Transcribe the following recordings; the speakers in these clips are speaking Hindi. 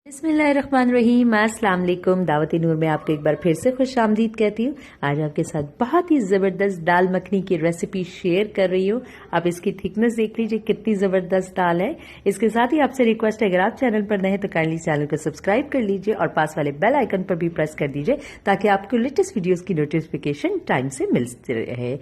बिस्मिल्लाहिर्रहमानिर्रहीम। अस्सलाम वालेकुम। दावती नूर में आपको एक बार फिर से खुश आमदीद कहती हूँ। आज आपके साथ बहुत ही ज़बरदस्त दाल मखनी की रेसिपी शेयर कर रही हूँ। आप इसकी थिकनेस देख लीजिए कितनी ज़बरदस्त दाल है। इसके साथ ही आपसे रिक्वेस्ट है, अगर आप चैनल पर नए हैं तो काइंडली चैनल को सब्सक्राइब कर लीजिए और पास वाले बेल आइकन पर भी प्रेस कर दीजिए ताकि आपको लेटेस्ट वीडियोज़ की नोटिफिकेशन टाइम से मिलती रहे।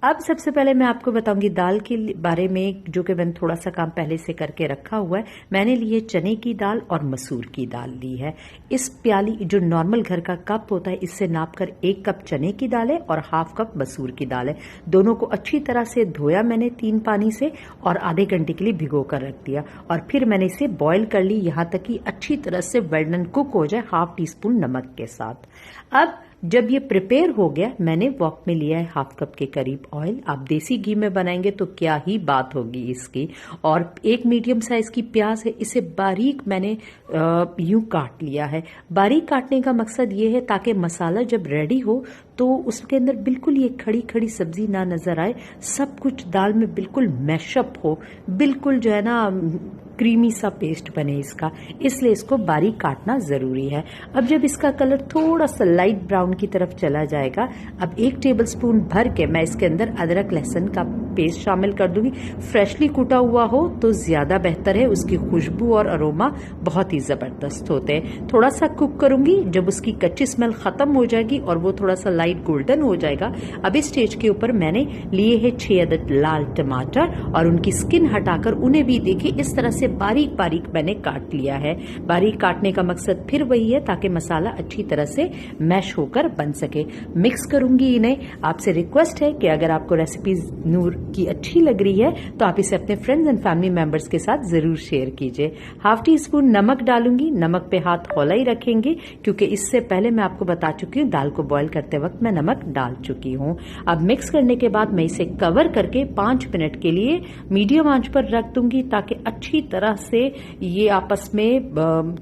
अब सबसे पहले मैं आपको बताऊंगी दाल के बारे में, जो कि मैंने थोड़ा सा काम पहले से करके रखा हुआ है। मैंने लिए चने की दाल और मसूर की दाल ली है। इस प्याली जो नॉर्मल घर का कप होता है, इससे नापकर 1 कप चने की दाल है और हाफ कप मसूर की दाल है। दोनों को अच्छी तरह से धोया मैंने 3 पानी से और आधे घंटे के लिए भिगो कर रख दिया और फिर मैंने इसे बॉईल कर ली यहाँ तक कि अच्छी तरह से वेल डन कुक हो जाए, हाफ टी स्पून नमक के साथ। अब जब ये प्रिपेयर हो गया, मैंने वॉक में लिया है हाफ कप के करीब ऑयल। आप देसी घी में बनाएंगे तो क्या ही बात होगी इसकी। और एक मीडियम साइज की प्याज है, इसे बारीक मैंने यूं काट लिया है। बारीक काटने का मकसद ये है ताकि मसाला जब रेडी हो तो उसके अंदर बिल्कुल ये खड़ी खड़ी सब्जी ना नजर आए, सब कुछ दाल में बिल्कुल मैशअप हो, बिल्कुल जो है ना क्रीमी सा पेस्ट बने इसका, इसलिए इसको बारीक काटना जरूरी है। अब जब इसका कलर थोड़ा सा लाइट ब्राउन की तरफ चला जाएगा, अब 1 टेबलस्पून भर के मैं इसके अंदर अदरक लहसुन का पेस्ट शामिल कर दूंगी। फ्रेशली कूटा हुआ हो तो ज्यादा बेहतर है, उसकी खुशबू और अरोमा बहुत ही जबरदस्त होते हैं। थोड़ा सा कुक करूंगी, जब उसकी कच्ची स्मेल खत्म हो जाएगी और वो थोड़ा सा लाइट गोल्डन हो जाएगा, अब इस स्टेज के ऊपर मैंने लिए है 6 अदद लाल टमाटर और उनकी स्किन हटाकर उन्हें भी देखिए इस तरह से बारीक बारीक मैंने काट लिया है। बारीक काटने का मकसद फिर वही है ताकि मसाला अच्छी तरह से मैश होकर बन सके। मिक्स करूंगी इन्हें। आपसे रिक्वेस्ट है कि अगर आपको रेसिपीज नूर की अच्छी लग रही है तो आप इसे अपने फ्रेंड्स एंड फैमिली मेंबर्स के साथ जरूर शेयर कीजिए। हाफ टी स्पून नमक डालूंगी। नमक पे हाथ हौला ही रखेंगे क्योंकि इससे पहले मैं आपको बता चुकी हूँ दाल को बॉईल करते वक्त मैं नमक डाल चुकी हूँ। अब मिक्स करने के बाद मैं इसे कवर करके 5 मिनट के लिए मीडियम आंच पर रख दूंगी ताकि अच्छी तरह से ये आपस में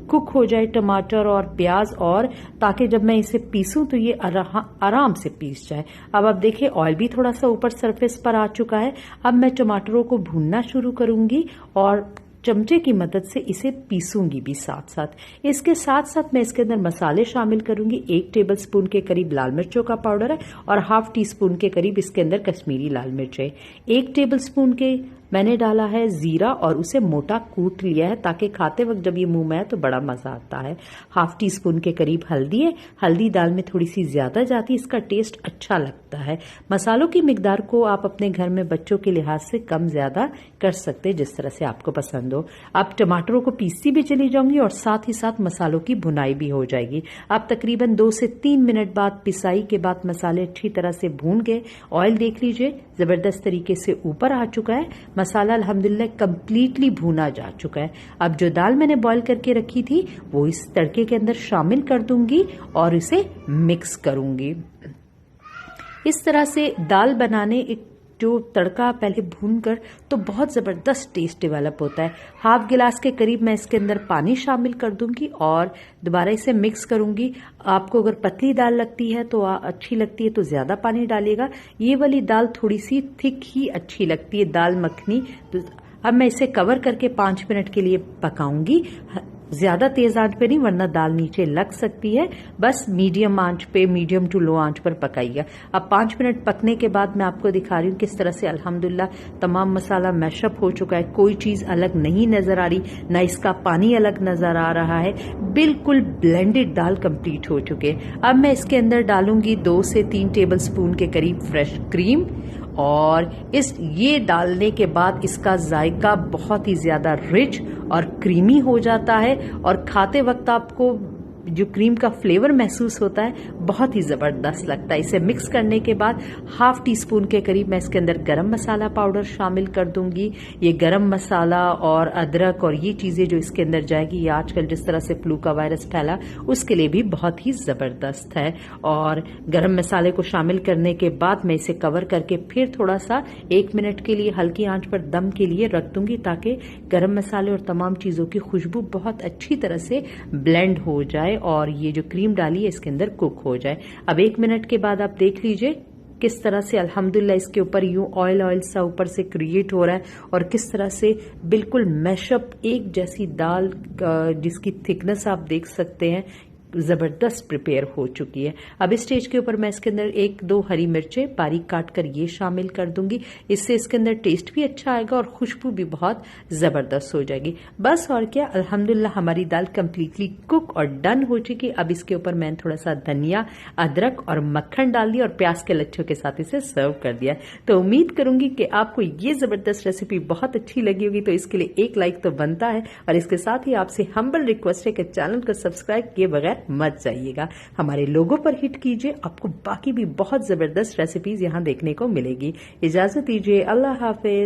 कुक हो जाए टमाटर और प्याज, और ताकि जब मैं इसे पीसूं तो ये आराम से पीस जाए। अब आप देखिए ऑयल भी थोड़ा सा ऊपर सरफेस पर आ चुका है। अब मैं टमाटरों को भूनना शुरू करूंगी और चमचे की मदद से इसे पीसूंगी भी साथ साथ। इसके साथ साथ मैं इसके अंदर मसाले शामिल करूंगी। 1 टेबलस्पून के करीब लाल मिर्चों का पाउडर है और हाफ टी स्पून के करीब इसके अंदर कश्मीरी लाल मिर्च है। 1 टेबलस्पून के मैंने डाला है जीरा और उसे मोटा कूट लिया है ताकि खाते वक्त जब ये मुंह में आए तो बड़ा मजा आता है। हाफ टी स्पून के करीब हल्दी है। हल्दी दाल में थोड़ी सी ज्यादा जाती है, इसका टेस्ट अच्छा लगता है। मसालों की मिकदार को आप अपने घर में बच्चों के लिहाज से कम ज्यादा कर सकते हैं, जिस तरह से आपको पसंद हो। अब टमाटरों को पीसती भी चली जाऊंगी और साथ ही साथ मसालों की भुनाई भी हो जाएगी। अब तकरीबन 2 से 3 मिनट बाद पिसाई के बाद मसाले अच्छी तरह से भून गए। ऑयल देख लीजिए जबरदस्त तरीके से ऊपर आ चुका है। मसाला अल्हम्दुलिल्लाह कंप्लीटली भूना जा चुका है। अब जो दाल मैंने बॉईल करके रखी थी वो इस तड़के के अंदर शामिल कर दूंगी और इसे मिक्स करूंगी। इस तरह से दाल बनाने एक जो तड़का पहले भूनकर तो बहुत जबरदस्त टेस्ट डेवलप होता है। हाफ गिलास के करीब मैं इसके अंदर पानी शामिल कर दूंगी और दोबारा इसे मिक्स करूंगी। आपको अगर पतली दाल लगती है तो अच्छी लगती है तो ज्यादा पानी डालिएगा। ये वाली दाल थोड़ी सी थिक ही अच्छी लगती है दाल मखनी। तो अब मैं इसे कवर करके 5 मिनट के लिए पकाऊंगी। ज्यादा तेज आंच पे नहीं, वरना दाल नीचे लग सकती है। बस मीडियम आंच पे, मीडियम टू लो आंच पर पकाइएगा। अब 5 मिनट पकने के बाद मैं आपको दिखा रही हूँ किस तरह से अल्हम्दुलिल्लाह तमाम मसाला मैशअप हो चुका है। कोई चीज अलग नहीं नजर आ रही, ना इसका पानी अलग नजर आ रहा है। बिल्कुल ब्लेंडेड दाल कंप्लीट हो चुके। अब मैं इसके अंदर डालूंगी 2 से 3 टेबल स्पून के करीब फ्रेश क्रीम और ये डालने के बाद इसका जायका बहुत ही ज्यादा रिच और क्रीमी हो जाता है और खाते वक्त आपको जो क्रीम का फ्लेवर महसूस होता है बहुत ही जबरदस्त लगता है। इसे मिक्स करने के बाद हाफ टी स्पून के करीब मैं इसके अंदर गरम मसाला पाउडर शामिल कर दूंगी। ये गरम मसाला और अदरक और ये चीजें जो इसके अंदर जाएगी, ये आजकल जिस तरह से फ्लू का वायरस फैला उसके लिए भी बहुत ही जबरदस्त है। और गरम मसाले को शामिल करने के बाद मैं इसे कवर करके फिर थोड़ा सा 1 मिनट के लिए हल्की आंच पर दम के लिए रख दूंगी ताकि गरम मसाले और तमाम चीजों की खुशबू बहुत अच्छी तरह से ब्लेंड हो जाए और ये जो क्रीम डाली है इसके अंदर कुक हो जाए। अब 1 मिनट के बाद आप देख लीजिए किस तरह से अल्हम्दुलिल्लाह इसके ऊपर यूं ऑयल सा ऊपर से क्रिएट हो रहा है और किस तरह से बिल्कुल मैशअप एक जैसी दाल जिसकी थिकनेस आप देख सकते हैं ज़बरदस्त प्रिपेयर हो चुकी है। अब इस स्टेज के ऊपर मैं इसके अंदर 1-2 हरी मिर्चें बारीक काट कर ये शामिल कर दूंगी। इससे इसके अंदर टेस्ट भी अच्छा आएगा और खुशबू भी बहुत ज़बरदस्त हो जाएगी। बस और क्या, अल्हम्दुलिल्लाह हमारी दाल कंप्लीटली कुक और डन हो चुकी। अब इसके ऊपर मैंने थोड़ा सा धनिया, अदरक और मक्खन डाल दिया और प्याज के लच्छों के साथ इसे सर्व कर दिया। तो उम्मीद करूंगी कि आपको ये ज़बरदस्त रेसिपी बहुत अच्छी लगी होगी। तो इसके लिए एक लाइक तो बनता है और इसके साथ ही आपसे हम्बल रिक्वेस्ट है कि चैनल को सब्सक्राइब किए बगैर मत जाइएगा। हमारे लोगों पर हिट कीजिए, आपको बाकी भी बहुत जबरदस्त रेसिपीज यहाँ देखने को मिलेगी। इजाजत दीजिए, अल्लाह हाफिज।